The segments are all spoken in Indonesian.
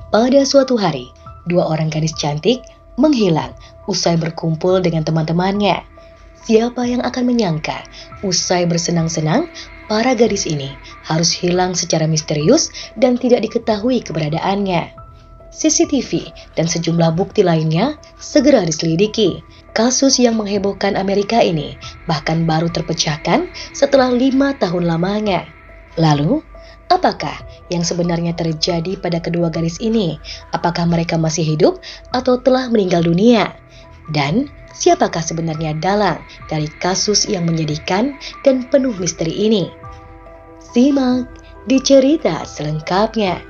Pada suatu hari, dua orang gadis cantik menghilang usai berkumpul dengan teman-temannya. Siapa yang akan menyangka, usai bersenang-senang, para gadis ini harus hilang secara misterius dan tidak diketahui keberadaannya. CCTV dan sejumlah bukti lainnya segera diselidiki. Kasus yang menghebohkan Amerika ini bahkan baru terpecahkan setelah 5 tahun lamanya. Lalu, apakah yang sebenarnya terjadi pada kedua gadis ini? Apakah mereka masih hidup atau telah meninggal dunia? Dan siapakah sebenarnya dalang dari kasus yang menyedihkan dan penuh misteri ini? Simak di cerita selengkapnya.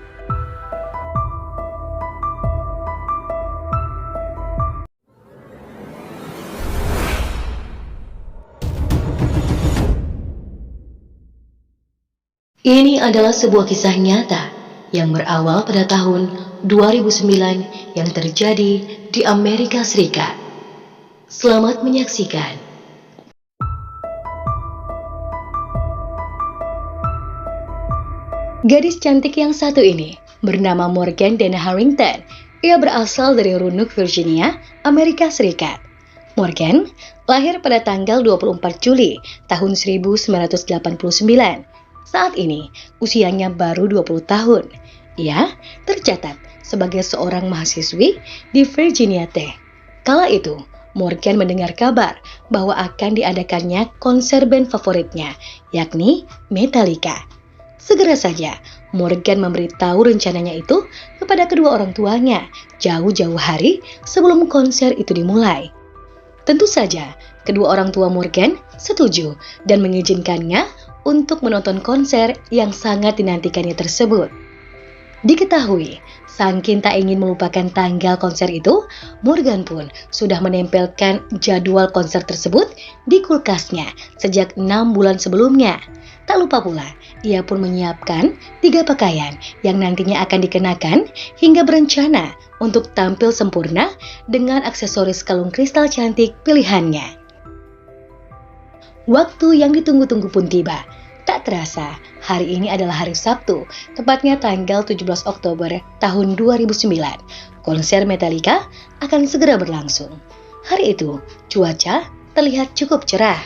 Ini adalah sebuah kisah nyata yang berawal pada tahun 2009 yang terjadi di Amerika Serikat. Selamat menyaksikan. Gadis cantik yang satu ini bernama Morgan Dana Harrington. Ia berasal dari Roanoke, Virginia, Amerika Serikat. Morgan lahir pada tanggal 24 Juli tahun 1989. Saat ini, usianya baru 20 tahun. Ia tercatat sebagai seorang mahasiswi di Virginia Tech. Kala itu, Morgan mendengar kabar bahwa akan diadakannya konser band favoritnya, yakni Metallica. Segera saja, Morgan memberitahu rencananya itu kepada kedua orang tuanya jauh-jauh hari sebelum konser itu dimulai. Tentu saja, kedua orang tua Morgan setuju dan mengizinkannya untuk menonton konser yang sangat dinantikannya tersebut. Diketahui, saking tak ingin melupakan tanggal konser itu, Morgan pun sudah menempelkan jadwal konser tersebut di kulkasnya sejak 6 bulan sebelumnya. Tak lupa pula, ia pun menyiapkan 3 pakaian yang nantinya akan dikenakan hingga berencana untuk tampil sempurna dengan aksesoris kalung kristal cantik pilihannya. Waktu yang ditunggu-tunggu pun tiba. Tak terasa, hari ini adalah hari Sabtu, tepatnya tanggal 17 Oktober tahun 2009. Konser Metallica akan segera berlangsung. Hari itu, cuaca terlihat cukup cerah.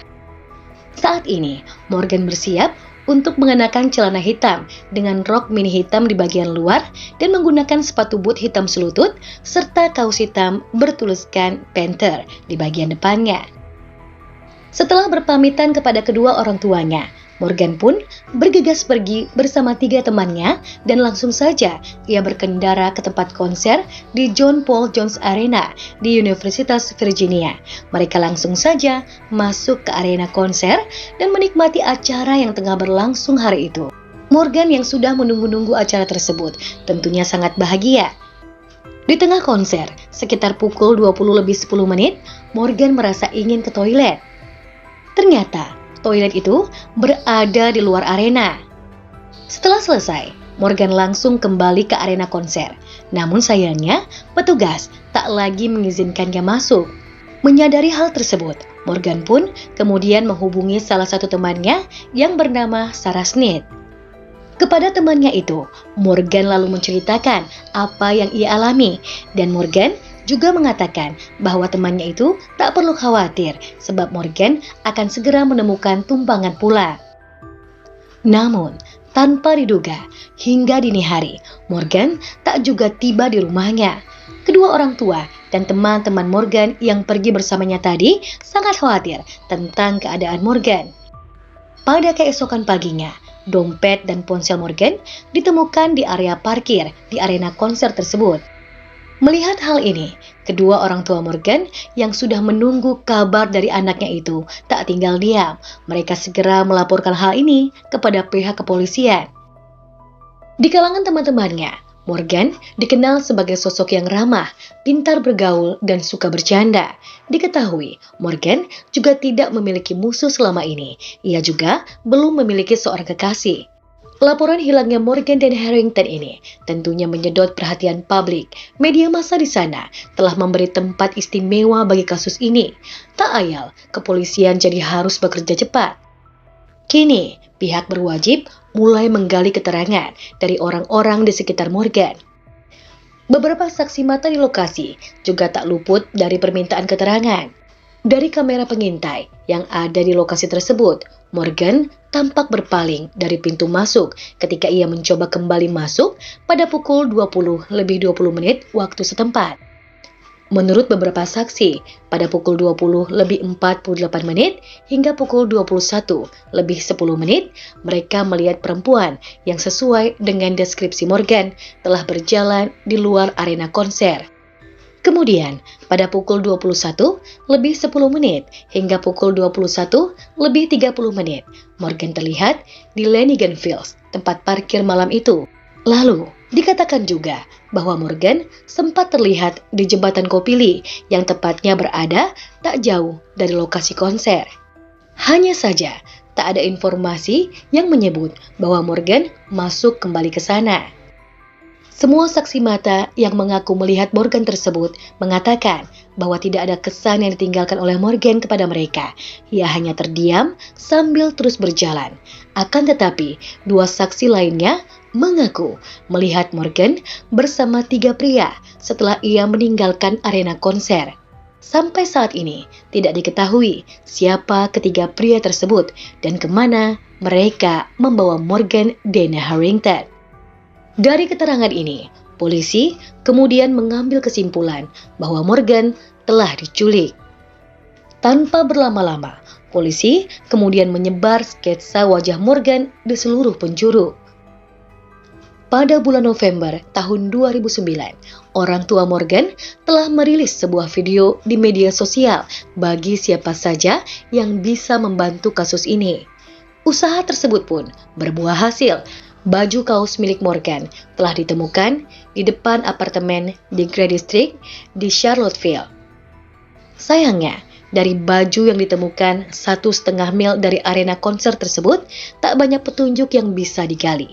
Saat ini, Morgan bersiap untuk mengenakan celana hitam dengan rok mini hitam di bagian luar dan menggunakan sepatu boot hitam selutut serta kaos hitam bertuliskan Panther di bagian depannya. Setelah berpamitan kepada kedua orang tuanya, Morgan pun bergegas pergi bersama 3 temannya dan langsung saja ia berkendara ke tempat konser di John Paul Jones Arena di Universitas Virginia. Mereka langsung saja masuk ke arena konser dan menikmati acara yang tengah berlangsung hari itu. Morgan yang sudah menunggu-nunggu acara tersebut tentunya sangat bahagia. Di tengah konser, sekitar pukul 20:10, Morgan merasa ingin ke toilet. Ternyata toilet itu berada di luar arena. Setelah selesai, Morgan langsung kembali ke arena konser. Namun sayangnya, petugas tak lagi mengizinkannya masuk. Menyadari hal tersebut, Morgan pun kemudian menghubungi salah satu temannya yang bernama Sarah Smith. Kepada temannya itu, Morgan lalu menceritakan apa yang ia alami, dan Morgan juga mengatakan bahwa temannya itu tak perlu khawatir sebab Morgan akan segera menemukan tumpangan pula. Namun, tanpa diduga, hingga dini hari, Morgan tak juga tiba di rumahnya. Kedua orang tua dan teman-teman Morgan yang pergi bersamanya tadi sangat khawatir tentang keadaan Morgan. Pada keesokan paginya, dompet dan ponsel Morgan ditemukan di area parkir di arena konser tersebut. Melihat hal ini, kedua orang tua Morgan yang sudah menunggu kabar dari anaknya itu tak tinggal diam. Mereka segera melaporkan hal ini kepada pihak kepolisian. Di kalangan teman-temannya, Morgan dikenal sebagai sosok yang ramah, pintar bergaul, dan suka bercanda. Diketahui, Morgan juga tidak memiliki musuh selama ini. Ia juga belum memiliki seorang kekasih. Laporan hilangnya Morgan dan Harrington ini tentunya menyedot perhatian publik. Media massa di sana telah memberi tempat istimewa bagi kasus ini. Tak ayal, kepolisian jadi harus bekerja cepat. Kini, pihak berwajib mulai menggali keterangan dari orang-orang di sekitar Morgan. Beberapa saksi mata di lokasi juga tak luput dari permintaan keterangan. Dari kamera pengintai yang ada di lokasi tersebut, Morgan tampak berpaling dari pintu masuk ketika ia mencoba kembali masuk pada pukul 20:20 waktu setempat. Menurut beberapa saksi, pada pukul 20:48 hingga pukul 21:10 mereka melihat perempuan yang sesuai dengan deskripsi Morgan telah berjalan di luar arena konser. Kemudian, pada pukul 21:10 hingga pukul 21:30 Morgan terlihat di Lanigan Fields, tempat parkir malam itu. Lalu, dikatakan juga bahwa Morgan sempat terlihat di jembatan Kopili yang tepatnya berada tak jauh dari lokasi konser. Hanya saja, tak ada informasi yang menyebut bahwa Morgan masuk kembali ke sana. Semua saksi mata yang mengaku melihat Morgan tersebut mengatakan bahwa tidak ada kesan yang ditinggalkan oleh Morgan kepada mereka. Ia hanya terdiam sambil terus berjalan. Akan tetapi, dua saksi lainnya mengaku melihat Morgan bersama 3 pria setelah ia meninggalkan arena konser. Sampai saat ini, tidak diketahui siapa ketiga pria tersebut dan kemana mereka membawa Morgan Dana Harrington. Dari keterangan ini, polisi kemudian mengambil kesimpulan bahwa Morgan telah diculik. Tanpa berlama-lama, polisi kemudian menyebar sketsa wajah Morgan di seluruh penjuru. Pada bulan November tahun 2009, orang tua Morgan telah merilis sebuah video di media sosial bagi siapa saja yang bisa membantu kasus ini. Usaha tersebut pun berbuah hasil. Baju kaos milik Morgan telah ditemukan di depan apartemen di Grey District di Charlottesville. Sayangnya, dari baju yang ditemukan 1,5 mil dari arena konser tersebut, tak banyak petunjuk yang bisa digali.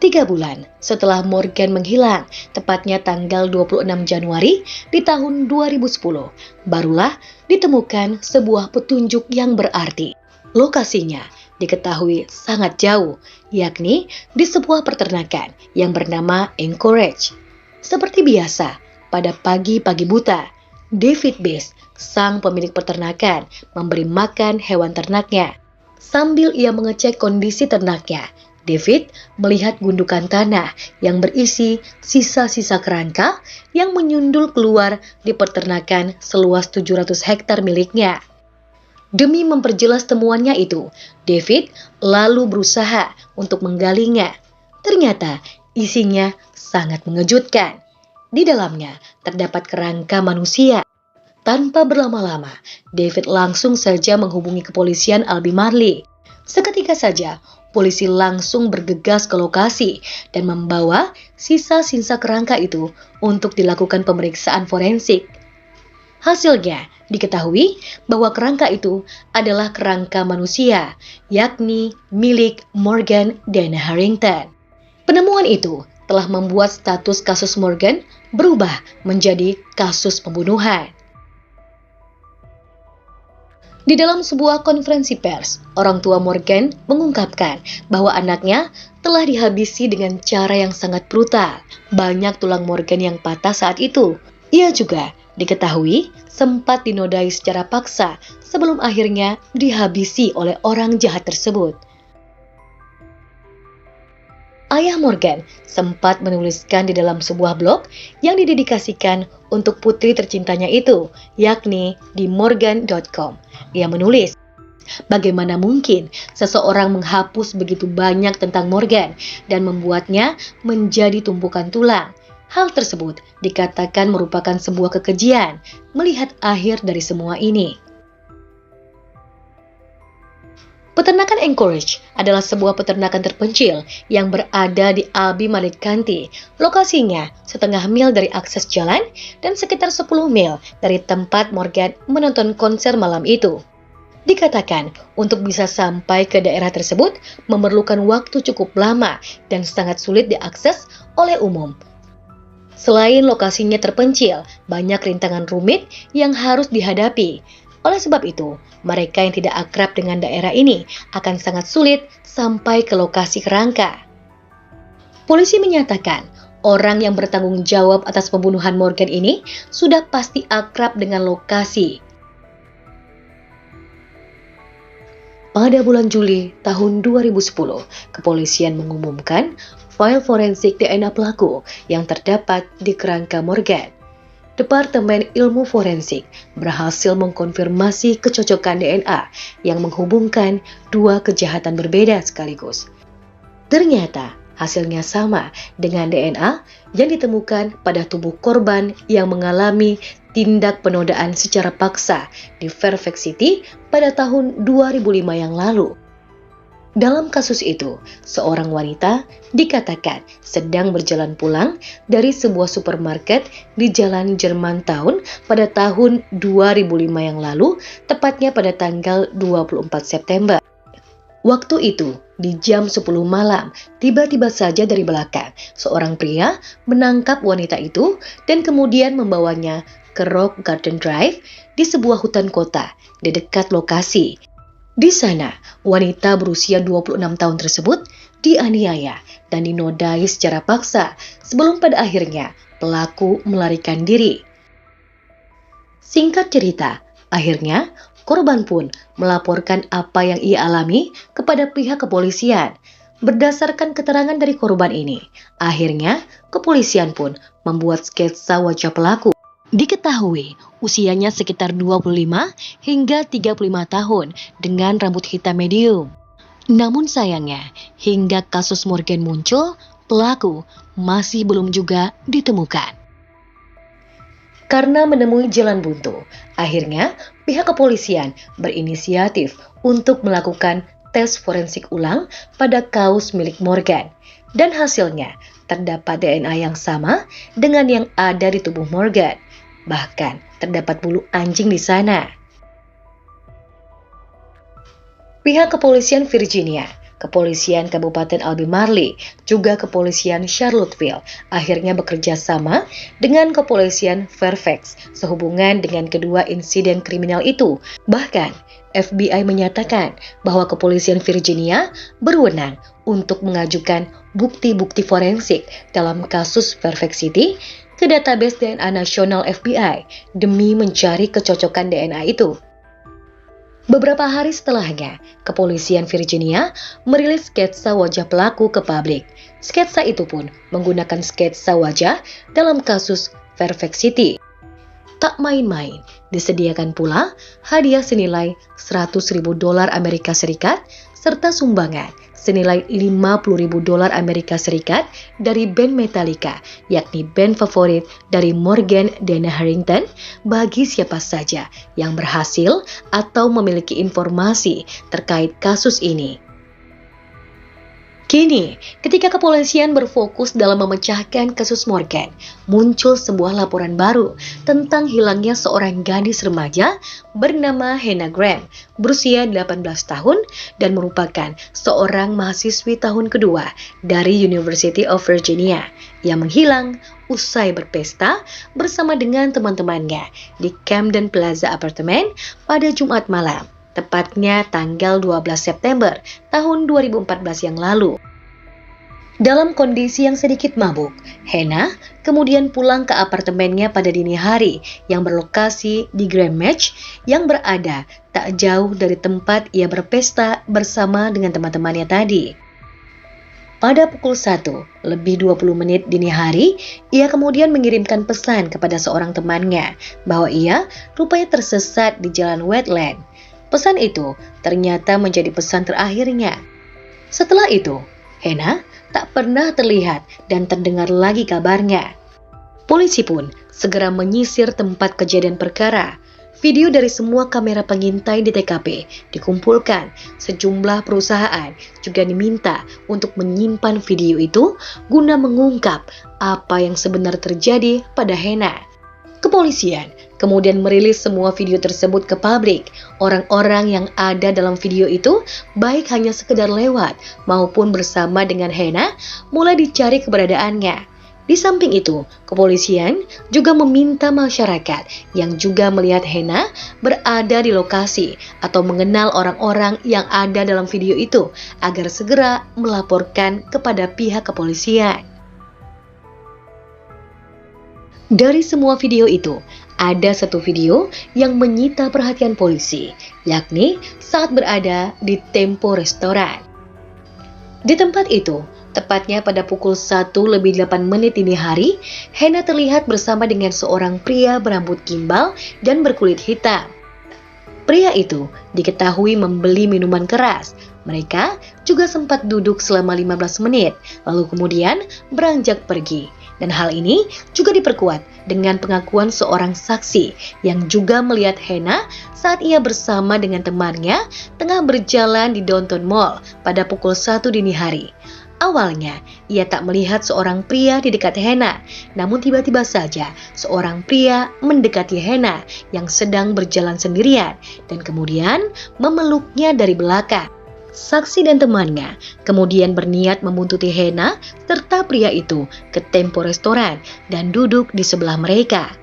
3 bulan setelah Morgan menghilang, tepatnya tanggal 26 Januari di tahun 2010, barulah ditemukan sebuah petunjuk yang berarti. Lokasinya diketahui sangat jauh, yakni di sebuah peternakan yang bernama Anchorage. Seperti biasa, pada pagi-pagi buta, David Bass, sang pemilik peternakan, memberi makan hewan ternaknya. Sambil ia mengecek kondisi ternaknya, David melihat gundukan tanah yang berisi sisa-sisa kerangka yang menyundul keluar di peternakan seluas 700 hektar miliknya. Demi memperjelas temuannya itu, David lalu berusaha untuk menggalinya. Ternyata isinya sangat mengejutkan. Di dalamnya terdapat kerangka manusia. Tanpa berlama-lama, David langsung saja menghubungi kepolisian Albemarle. Seketika saja, polisi langsung bergegas ke lokasi dan membawa sisa-sisa kerangka itu untuk dilakukan pemeriksaan forensik. Hasilnya, diketahui bahwa kerangka itu adalah kerangka manusia, yakni milik Morgan Dana Harrington. Penemuan itu telah membuat status kasus Morgan berubah menjadi kasus pembunuhan. Di dalam sebuah konferensi pers, orang tua Morgan mengungkapkan bahwa anaknya telah dihabisi dengan cara yang sangat brutal. Banyak tulang Morgan yang patah saat itu. Ia juga diketahui sempat dinodai secara paksa sebelum akhirnya dihabisi oleh orang jahat tersebut. Ayah Morgan sempat menuliskan di dalam sebuah blog yang didedikasikan untuk putri tercintanya itu, yakni di morgan.com. Ia menulis, bagaimana mungkin seseorang menghapus begitu banyak tentang Morgan dan membuatnya menjadi tumpukan tulang. Hal tersebut dikatakan merupakan sebuah kekejian melihat akhir dari semua ini. Peternakan Anchorage adalah sebuah peternakan terpencil yang berada di Albemarle County. Lokasinya setengah mil dari akses jalan dan sekitar 10 mil dari tempat Morgan menonton konser malam itu. Dikatakan untuk bisa sampai ke daerah tersebut memerlukan waktu cukup lama dan sangat sulit diakses oleh umum. Selain lokasinya terpencil, banyak rintangan rumit yang harus dihadapi. Oleh sebab itu, mereka yang tidak akrab dengan daerah ini akan sangat sulit sampai ke lokasi kerangka. Polisi menyatakan orang yang bertanggung jawab atas pembunuhan Morgan ini sudah pasti akrab dengan lokasi. Pada bulan Juli tahun 2010, kepolisian mengumumkan file forensik DNA pelaku yang terdapat di kerangka Morgan. Departemen Ilmu Forensik berhasil mengkonfirmasi kecocokan DNA yang menghubungkan dua kejahatan berbeda sekaligus. Ternyata hasilnya sama dengan DNA yang ditemukan pada tubuh korban yang mengalami tindak penodaan secara paksa di Fairfax City pada tahun 2005 yang lalu. Dalam kasus itu, seorang wanita dikatakan sedang berjalan pulang dari sebuah supermarket di Jalan Germantown pada tahun 2005 yang lalu, tepatnya pada tanggal 24 September. Waktu itu, di jam 10 malam, tiba-tiba saja dari belakang, seorang pria menangkap wanita itu dan kemudian membawanya ke Rock Garden Drive di sebuah hutan kota di dekat lokasi. Di sana, wanita berusia 26 tahun tersebut dianiaya dan dinodai secara paksa sebelum pada akhirnya pelaku melarikan diri. Singkat cerita, akhirnya korban pun melaporkan apa yang ia alami kepada pihak kepolisian. Berdasarkan keterangan dari korban ini, akhirnya kepolisian pun membuat sketsa wajah pelaku. Diketahui usianya sekitar 25 hingga 35 tahun dengan rambut hitam medium. Namun sayangnya, hingga kasus Morgan muncul, pelaku masih belum juga ditemukan. Karena menemui jalan buntu, akhirnya pihak kepolisian berinisiatif untuk melakukan tes forensik ulang pada kaos milik Morgan. Dan hasilnya terdapat DNA yang sama dengan yang ada di tubuh Morgan. Bahkan terdapat bulu anjing di sana. Pihak kepolisian Virginia, kepolisian Kabupaten Albemarle, juga kepolisian Charlottesville akhirnya bekerja sama dengan kepolisian Fairfax sehubungan dengan kedua insiden kriminal itu. Bahkan FBI menyatakan bahwa kepolisian Virginia berwenang untuk mengajukan bukti-bukti forensik dalam kasus Fairfax City ke database DNA nasional FBI demi mencari kecocokan DNA itu. Beberapa hari setelahnya, kepolisian Virginia merilis sketsa wajah pelaku ke publik. Sketsa itu pun menggunakan sketsa wajah dalam kasus Fairfax City. Tak main-main, disediakan pula hadiah senilai $100.000 Amerika Serikat serta sumbangan senilai $50.000 Amerika Serikat dari band Metallica, yakni band favorit dari Morgan dan Harrington, bagi siapa saja yang berhasil atau memiliki informasi terkait kasus ini. Kini, ketika kepolisian berfokus dalam memecahkan kasus Morgan, muncul sebuah laporan baru tentang hilangnya seorang gadis remaja bernama Hannah Graham, berusia 18 tahun dan merupakan seorang mahasiswi tahun kedua dari University of Virginia yang menghilang usai berpesta bersama dengan teman-temannya di Camden Plaza Apartemen pada Jumat malam. Tepatnya tanggal 12 September tahun 2014 yang lalu. Dalam kondisi yang sedikit mabuk, Hannah kemudian pulang ke apartemennya pada dini hari yang berlokasi di Grand Match yang berada tak jauh dari tempat ia berpesta bersama dengan teman-temannya tadi. Pada pukul 1 lebih 20 menit dini hari, ia kemudian mengirimkan pesan kepada seorang temannya bahwa ia rupanya tersesat di jalan wetland. Pesan itu ternyata menjadi pesan terakhirnya. Setelah itu, Hannah tak pernah terlihat dan terdengar lagi kabarnya. Polisi pun segera menyisir tempat kejadian perkara. Video dari semua kamera pengintai di TKP dikumpulkan. Sejumlah perusahaan juga diminta untuk menyimpan video itu guna mengungkap apa yang sebenarnya terjadi pada Hannah. Kepolisian kemudian merilis semua video tersebut ke publik. Orang-orang yang ada dalam video itu, baik hanya sekedar lewat maupun bersama dengan Hannah, mulai dicari keberadaannya. Di samping itu, kepolisian juga meminta masyarakat yang juga melihat Hena berada di lokasi atau mengenal orang-orang yang ada dalam video itu agar segera melaporkan kepada pihak kepolisian. Dari semua video itu, ada satu video yang menyita perhatian polisi, yakni saat berada di Tempo Restoran. Di tempat itu, tepatnya pada pukul 1:08 dini hari, Hena terlihat bersama dengan seorang pria berambut gimbal dan berkulit hitam. Pria itu diketahui membeli minuman keras. Mereka juga sempat duduk selama 15 menit, lalu kemudian beranjak pergi. Dan hal ini juga diperkuat dengan pengakuan seorang saksi yang juga melihat Hena saat ia bersama dengan temannya tengah berjalan di Downtown Mall pada pukul 1 dini hari. Awalnya, ia tak melihat seorang pria di dekat Hena, namun tiba-tiba saja seorang pria mendekati Hena yang sedang berjalan sendirian dan kemudian memeluknya dari belakang. Saksi dan temannya kemudian berniat membuntuti Hena serta pria itu ke Tempo Restoran dan duduk di sebelah mereka.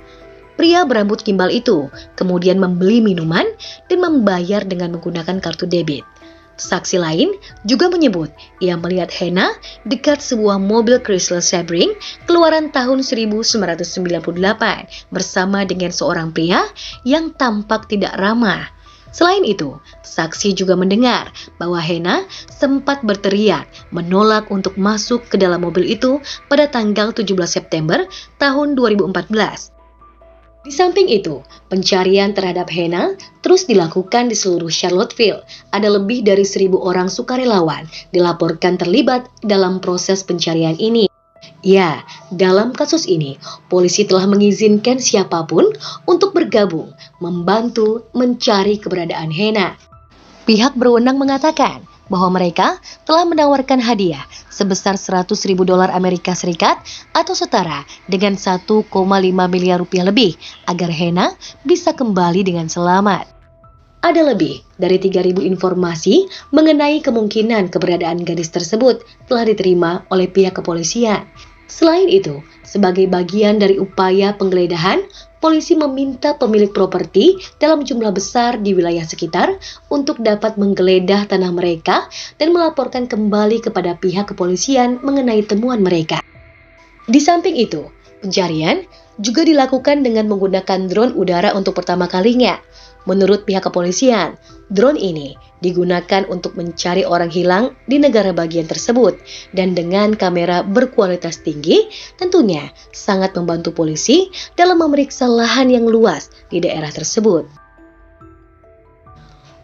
Pria berambut gimbal itu kemudian membeli minuman dan membayar dengan menggunakan kartu debit. Saksi lain juga menyebut ia melihat Hena dekat sebuah mobil Chrysler Sebring keluaran tahun 1998 bersama dengan seorang pria yang tampak tidak ramah. Selain itu, saksi juga mendengar bahwa Hena sempat berteriak menolak untuk masuk ke dalam mobil itu pada tanggal 17 September tahun 2014. Di samping itu, pencarian terhadap Hena terus dilakukan di seluruh Charlottesville. Ada lebih dari 1.000 orang sukarelawan dilaporkan terlibat dalam proses pencarian ini. Ya, dalam kasus ini, polisi telah mengizinkan siapapun untuk bergabung, membantu mencari keberadaan Hena. Pihak berwenang mengatakan bahwa mereka telah menawarkan hadiah sebesar $100.000 Amerika Serikat atau setara dengan 1,5 miliar rupiah lebih agar Hena bisa kembali dengan selamat. Ada lebih dari 3.000 informasi mengenai kemungkinan keberadaan gadis tersebut telah diterima oleh pihak kepolisian. Selain itu, sebagai bagian dari upaya penggeledahan, polisi meminta pemilik properti dalam jumlah besar di wilayah sekitar untuk dapat menggeledah tanah mereka dan melaporkan kembali kepada pihak kepolisian mengenai temuan mereka. Di samping itu, pencarian juga dilakukan dengan menggunakan drone udara untuk pertama kalinya. Menurut pihak kepolisian, drone ini digunakan untuk mencari orang hilang di negara bagian tersebut dan dengan kamera berkualitas tinggi tentunya sangat membantu polisi dalam memeriksa lahan yang luas di daerah tersebut.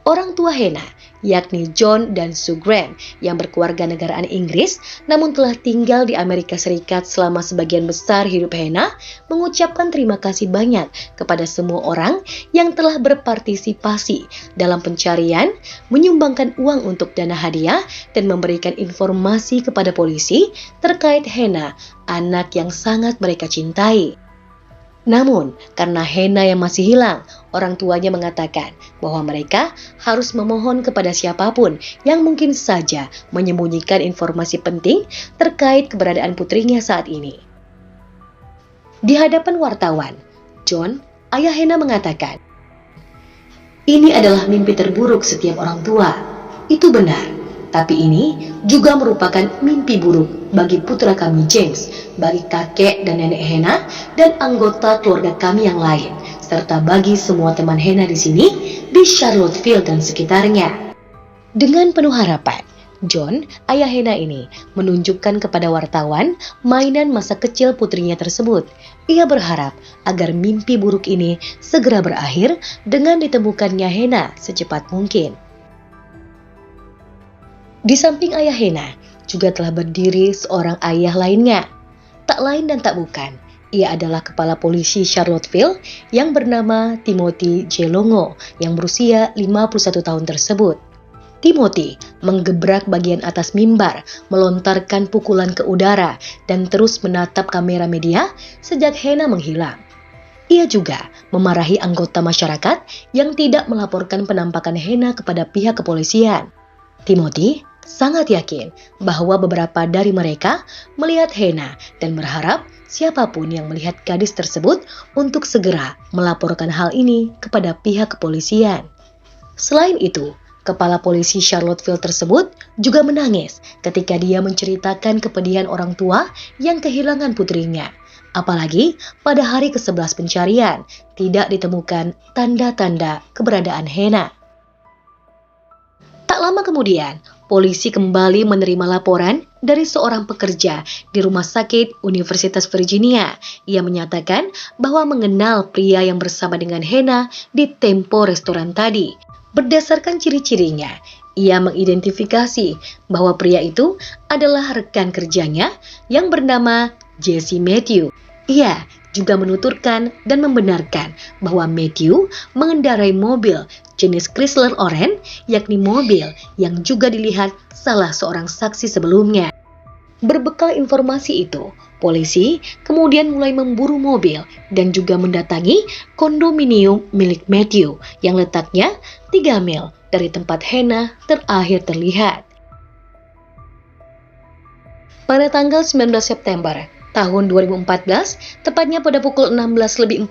Orang tua Hena, yakni John dan Sue Graham yang berkeluarga negaraan Inggris namun telah tinggal di Amerika Serikat selama sebagian besar hidup Hena, mengucapkan terima kasih banyak kepada semua orang yang telah berpartisipasi dalam pencarian, menyumbangkan uang untuk dana hadiah dan memberikan informasi kepada polisi terkait Hena, anak yang sangat mereka cintai. Namun, karena Hena yang masih hilang, orang tuanya mengatakan bahwa mereka harus memohon kepada siapapun yang mungkin saja menyembunyikan informasi penting terkait keberadaan putrinya saat ini. Di hadapan wartawan, John, ayah Hena mengatakan, "Ini adalah mimpi terburuk setiap orang tua. Itu benar. Tapi ini juga merupakan mimpi buruk bagi putra kami James, bagi kakek dan nenek Hena, dan anggota keluarga kami yang lain, serta bagi semua teman Hena di sini, di Charlottesville dan sekitarnya." Dengan penuh harapan, John, ayah Hena ini, menunjukkan kepada wartawan mainan masa kecil putrinya tersebut. Ia berharap agar mimpi buruk ini segera berakhir dengan ditemukannya Hena secepat mungkin. Di samping ayah Hena, juga telah berdiri seorang ayah lainnya. Tak lain dan tak bukan, ia adalah kepala polisi Charlottesville yang bernama Timothy J. Longo yang berusia 51 tahun tersebut. Timothy menggebrak bagian atas mimbar, melontarkan pukulan ke udara, dan terus menatap kamera media sejak Hena menghilang. Ia juga memarahi anggota masyarakat yang tidak melaporkan penampakan Hena kepada pihak kepolisian. Timothy sangat yakin bahwa beberapa dari mereka melihat Hena dan berharap siapapun yang melihat gadis tersebut untuk segera melaporkan hal ini kepada pihak kepolisian. Selain itu, kepala polisi Charlottesville tersebut juga menangis ketika dia menceritakan kepedihan orang tua yang kehilangan putrinya. Apalagi pada hari ke-11 pencarian, tidak ditemukan tanda-tanda keberadaan Hena. Tak lama kemudian, polisi kembali menerima laporan dari seorang pekerja di rumah sakit Universitas Virginia. Ia menyatakan bahwa mengenal pria yang bersama dengan Hena di Tempo restoran tadi. Berdasarkan ciri-cirinya, ia mengidentifikasi bahwa pria itu adalah rekan kerjanya yang bernama Jesse Matthew. Ia juga menuturkan dan membenarkan bahwa Matthew mengendarai mobil jenis Chrysler Orange, yakni mobil yang juga dilihat salah seorang saksi sebelumnya. Berbekal informasi itu, polisi kemudian mulai memburu mobil dan juga mendatangi kondominium milik Matthew yang letaknya 3 mil dari tempat Hena terakhir terlihat. Pada tanggal 19 September tahun 2014, tepatnya pada pukul 16:41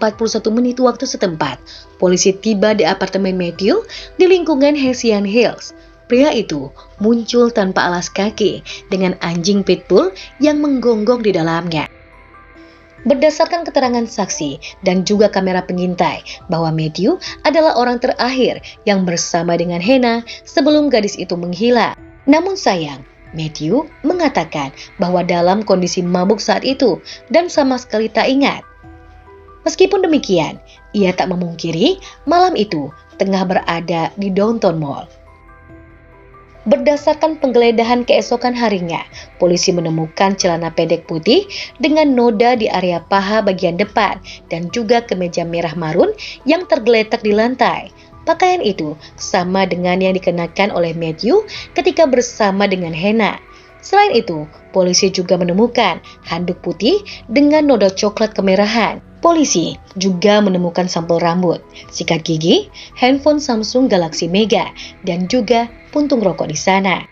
waktu setempat, polisi tiba di apartemen Matthew di lingkungan Hessian Hills. Pria itu muncul tanpa alas kaki dengan anjing pitbull yang menggonggong di dalamnya. Berdasarkan keterangan saksi dan juga kamera pengintai bahwa Matthew adalah orang terakhir yang bersama dengan Hena sebelum gadis itu menghilang. Namun sayang, Matthew mengatakan bahwa dalam kondisi mabuk saat itu dan sama sekali tak ingat. Meskipun demikian, ia tak memungkiri malam itu tengah berada di Downtown Mall. Berdasarkan penggeledahan keesokan harinya, polisi menemukan celana pendek putih dengan noda di area paha bagian depan dan juga kemeja merah marun yang tergeletak di lantai. Pakaian itu sama dengan yang dikenakan oleh Matthew ketika bersama dengan Hena. Selain itu, polisi juga menemukan handuk putih dengan noda coklat kemerahan. Polisi juga menemukan sampel rambut, sikat gigi, handphone Samsung Galaxy Mega, dan juga puntung rokok di sana.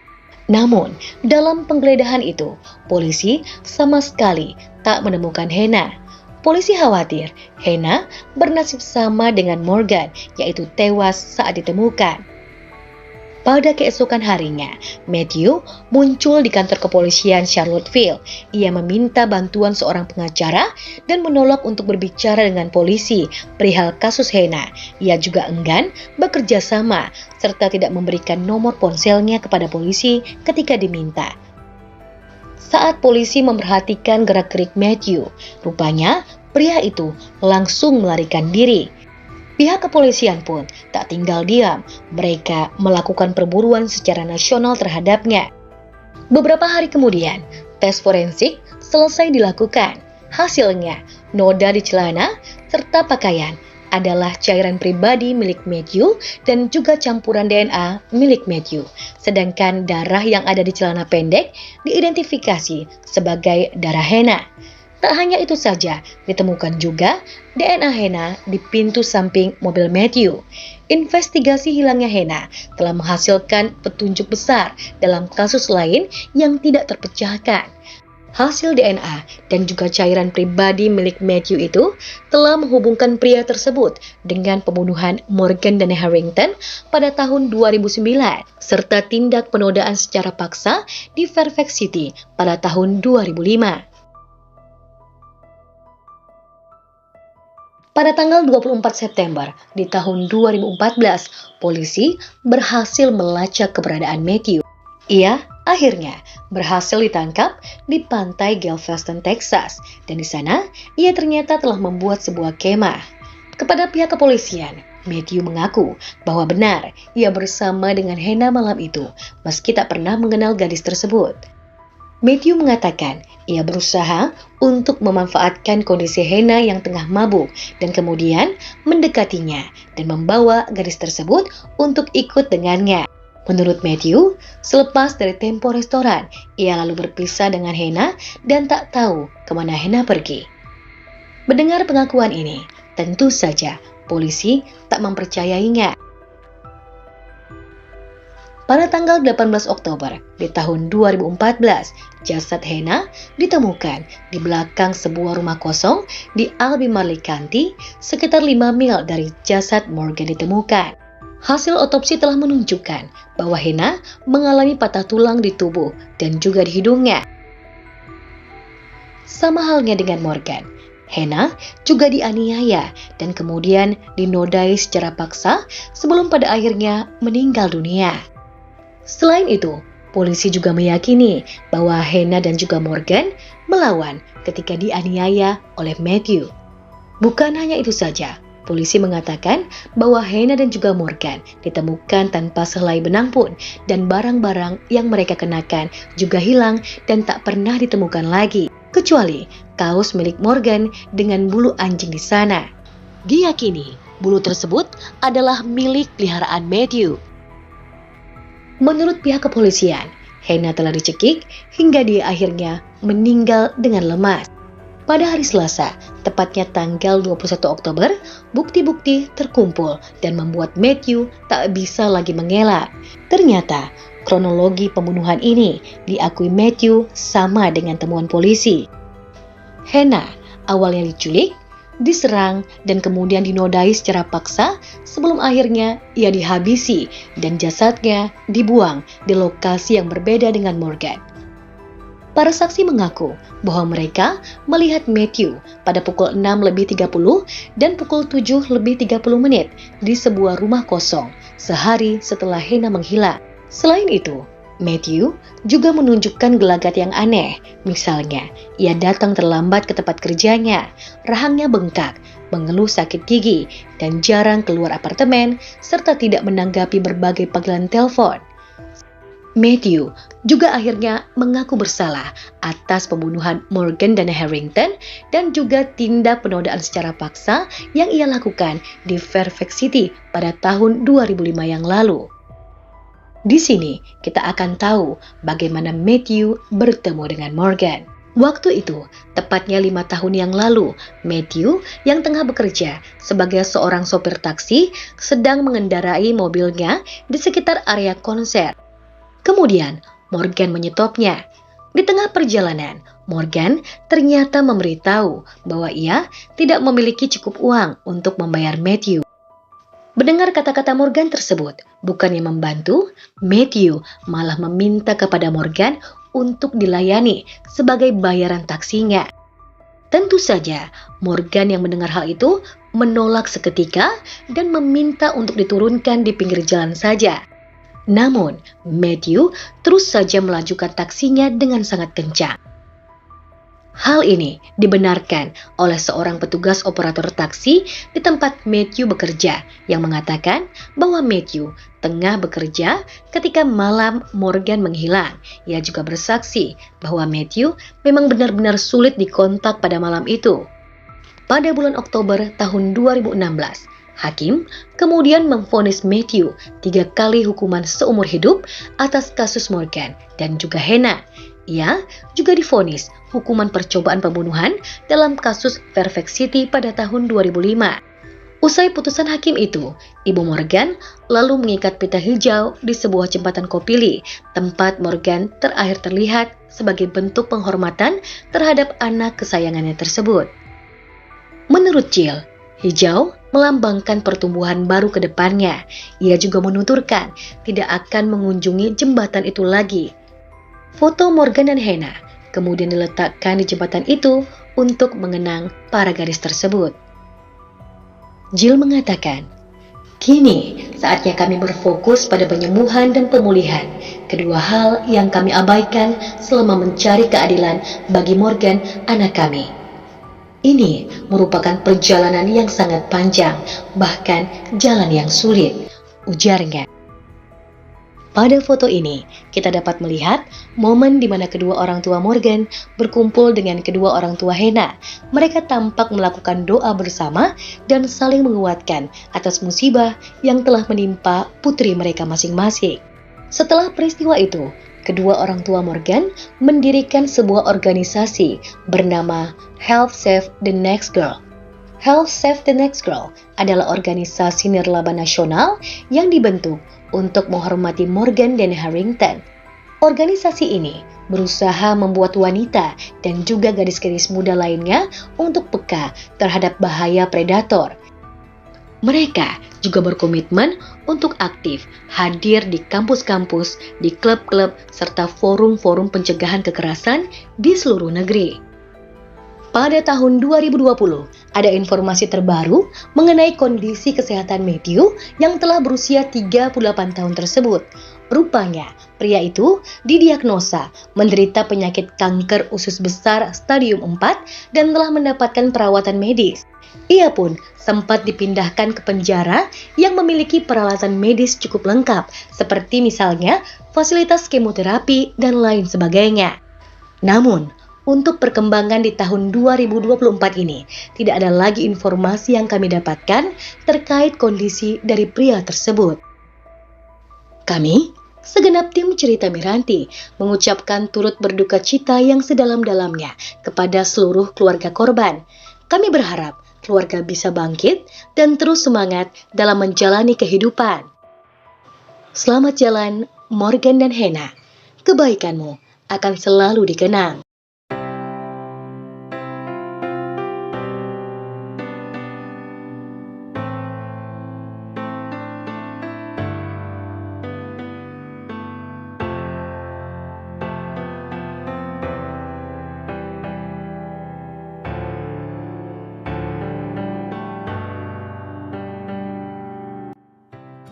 Namun, dalam penggeledahan itu, polisi sama sekali tak menemukan Hena. Polisi khawatir Hena bernasib sama dengan Morgan, yaitu tewas saat ditemukan. Pada keesokan harinya, Matthew muncul di kantor kepolisian Charlottesville. Ia meminta bantuan seorang pengacara dan menolak untuk berbicara dengan polisi perihal kasus Hena. Ia juga enggan bekerja sama serta tidak memberikan nomor ponselnya kepada polisi ketika diminta. Saat polisi memperhatikan gerak-gerik Matthew, rupanya pria itu langsung melarikan diri. Pihak kepolisian pun tak tinggal diam, mereka melakukan perburuan secara nasional terhadapnya. Beberapa hari kemudian, tes forensik selesai dilakukan. Hasilnya, noda di celana serta pakaian adalah cairan pribadi milik Matthew dan juga campuran DNA milik Matthew. Sedangkan darah yang ada di celana pendek diidentifikasi sebagai darah Hena. Tak hanya itu saja, ditemukan juga DNA Hena di pintu samping mobil Matthew. Investigasi hilangnya Hena telah menghasilkan petunjuk besar dalam kasus lain yang tidak terpecahkan. Hasil DNA dan juga cairan pribadi milik Matthew itu telah menghubungkan pria tersebut dengan pembunuhan Morgan dan Harrington pada tahun 2009 serta tindak penodaan secara paksa di Fairfax City pada tahun 2005. Pada tanggal 24 September di tahun 2014, polisi berhasil melacak keberadaan Matthew. Ia akhirnya berhasil ditangkap di pantai Galveston, Texas, dan di sana ia ternyata telah membuat sebuah kemah. Kepada pihak kepolisian, Matthew mengaku bahwa benar ia bersama dengan Hena malam itu, meski tak pernah mengenal gadis tersebut. Matthew mengatakan ia berusaha untuk memanfaatkan kondisi Hena yang tengah mabuk dan kemudian mendekatinya dan membawa gadis tersebut untuk ikut dengannya. Menurut Matthew, selepas dari Tempo restoran, ia lalu berpisah dengan Hena dan tak tahu kemana Hena pergi. Mendengar pengakuan ini, tentu saja polisi tak mempercayainya. Pada tanggal 18 Oktober di tahun 2014, jasad Hena ditemukan di belakang sebuah rumah kosong di Albemarle County, sekitar 5 mil dari jasad Morgan ditemukan. Hasil otopsi telah menunjukkan bahwa Hena mengalami patah tulang di tubuh dan juga di hidungnya. Sama halnya dengan Morgan, Hena juga dianiaya dan kemudian dinodai secara paksa sebelum pada akhirnya meninggal dunia. Selain itu, polisi juga meyakini bahwa Hena dan juga Morgan melawan ketika dianiaya oleh Matthew. Bukan hanya itu saja, polisi mengatakan bahwa Hena dan juga Morgan ditemukan tanpa sehelai benang pun dan barang-barang yang mereka kenakan juga hilang dan tak pernah ditemukan lagi, kecuali kaos milik Morgan dengan bulu anjing di sana. Diyakini bulu tersebut adalah milik peliharaan Matthew. Menurut pihak kepolisian, Hena telah dicekik hingga dia akhirnya meninggal dengan lemas. Pada hari Selasa, tepatnya tanggal 21 Oktober, bukti-bukti terkumpul dan membuat Matthew tak bisa lagi mengelak. Ternyata, kronologi pembunuhan ini diakui Matthew sama dengan temuan polisi. Hena awalnya diculik, diserang, dan kemudian dinodai secara paksa sebelum akhirnya ia dihabisi dan jasadnya dibuang di lokasi yang berbeda dengan Morgan. Para saksi mengaku bahwa mereka melihat Matthew pada pukul 6:30 dan pukul 7:30 di sebuah rumah kosong sehari setelah Hena menghilang. Selain itu, Matthew juga menunjukkan gelagat yang aneh. Misalnya, ia datang terlambat ke tempat kerjanya, rahangnya bengkak, mengeluh sakit gigi, dan jarang keluar apartemen, serta tidak menanggapi berbagai panggilan telepon. Matthew juga akhirnya mengaku bersalah atas pembunuhan Morgan dan Harrington dan juga tindak penodaan secara paksa yang ia lakukan di Fairfax City pada tahun 2005 yang lalu. Di sini kita akan tahu bagaimana Matthew bertemu dengan Morgan. Waktu itu, tepatnya 5 tahun yang lalu, Matthew yang tengah bekerja sebagai seorang sopir taksi sedang mengendarai mobilnya di sekitar area konser. Kemudian, Morgan menyetopnya. Di tengah perjalanan, Morgan ternyata memberitahu bahwa ia tidak memiliki cukup uang untuk membayar Matthew. Mendengar kata-kata Morgan tersebut, bukannya membantu, Matthew malah meminta kepada Morgan untuk dilayani sebagai bayaran taksinya. Tentu saja, Morgan yang mendengar hal itu menolak seketika dan meminta untuk diturunkan di pinggir jalan saja. Namun, Matthew terus saja melajukan taksinya dengan sangat kencang. Hal ini dibenarkan oleh seorang petugas operator taksi di tempat Matthew bekerja yang mengatakan bahwa Matthew tengah bekerja ketika malam Morgan menghilang. Ia juga bersaksi bahwa Matthew memang benar-benar sulit dikontak pada malam itu. Pada bulan Oktober tahun 2016, hakim kemudian memvonis Matthew 3 kali hukuman seumur hidup atas kasus Morgan dan juga Hena. Ia juga divonis hukuman percobaan pembunuhan dalam kasus Fairfax City pada tahun 2005. Usai putusan hakim itu, Ibu Morgan lalu mengikat pita hijau di sebuah jembatan Kopili, tempat Morgan terakhir terlihat sebagai bentuk penghormatan terhadap anak kesayangannya tersebut. Menurut Jill, hijau melambangkan pertumbuhan baru ke depannya. Ia juga menuturkan tidak akan mengunjungi jembatan itu lagi. Foto Morgan dan Hena kemudian diletakkan di jembatan itu untuk mengenang para gadis tersebut. Jill mengatakan, "Kini saatnya kami berfokus pada penyembuhan dan pemulihan, kedua hal yang kami abaikan selama mencari keadilan bagi Morgan, anak kami. Ini merupakan perjalanan yang sangat panjang, bahkan jalan yang sulit," ujarnya. Pada foto ini, kita dapat melihat momen di mana kedua orang tua Morgan berkumpul dengan kedua orang tua Hena. Mereka tampak melakukan doa bersama dan saling menguatkan atas musibah yang telah menimpa putri mereka masing-masing. Setelah peristiwa itu, kedua orang tua Morgan mendirikan sebuah organisasi bernama Help Save the Next Girl. Help Save the Next Girl adalah organisasi nirlaba nasional yang dibentuk untuk menghormati Morgan dan Harrington. Organisasi ini berusaha membuat wanita dan juga gadis-gadis muda lainnya untuk peka terhadap bahaya predator. Mereka juga berkomitmen untuk aktif hadir di kampus-kampus, di klub-klub, serta forum-forum pencegahan kekerasan di seluruh negeri. Pada tahun 2020, ada informasi terbaru mengenai kondisi kesehatan Matthew yang telah berusia 38 tahun tersebut. Rupanya, pria itu didiagnosa menderita penyakit kanker usus besar stadium 4 dan telah mendapatkan perawatan medis. Ia pun sempat dipindahkan ke penjara yang memiliki peralatan medis cukup lengkap, seperti misalnya fasilitas kemoterapi dan lain sebagainya. Namun, untuk perkembangan di tahun 2024 ini, tidak ada lagi informasi yang kami dapatkan terkait kondisi dari pria tersebut. Kami, segenap tim Cerita Miranti, mengucapkan turut berduka cita yang sedalam-dalamnya kepada seluruh keluarga korban. Kami berharap keluarga bisa bangkit dan terus semangat dalam menjalani kehidupan. Selamat jalan, Morgan dan Hannah. Kebaikanmu akan selalu dikenang.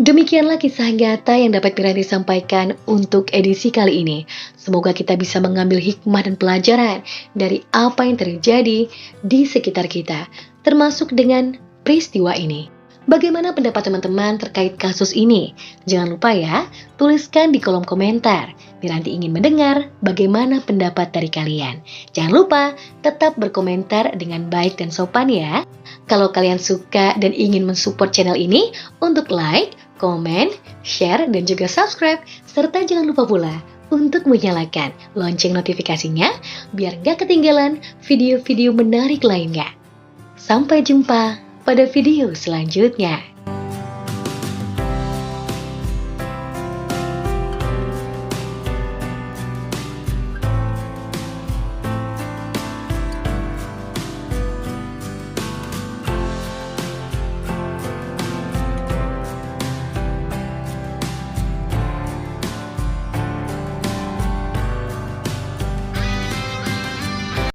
Demikianlah kisah nyata yang dapat Miranti sampaikan untuk edisi kali ini. Semoga kita bisa mengambil hikmah dan pelajaran dari apa yang terjadi di sekitar kita, termasuk dengan peristiwa ini. Bagaimana pendapat teman-teman terkait kasus ini? Jangan lupa ya, tuliskan di kolom komentar. Miranti ingin mendengar bagaimana pendapat dari kalian. Jangan lupa tetap berkomentar dengan baik dan sopan ya. Kalau kalian suka dan ingin mensupport channel ini untuk like, komen, share, dan juga subscribe. Serta jangan lupa pula untuk menyalakan lonceng notifikasinya biar gak ketinggalan video-video menarik lainnya. Sampai jumpa pada video selanjutnya.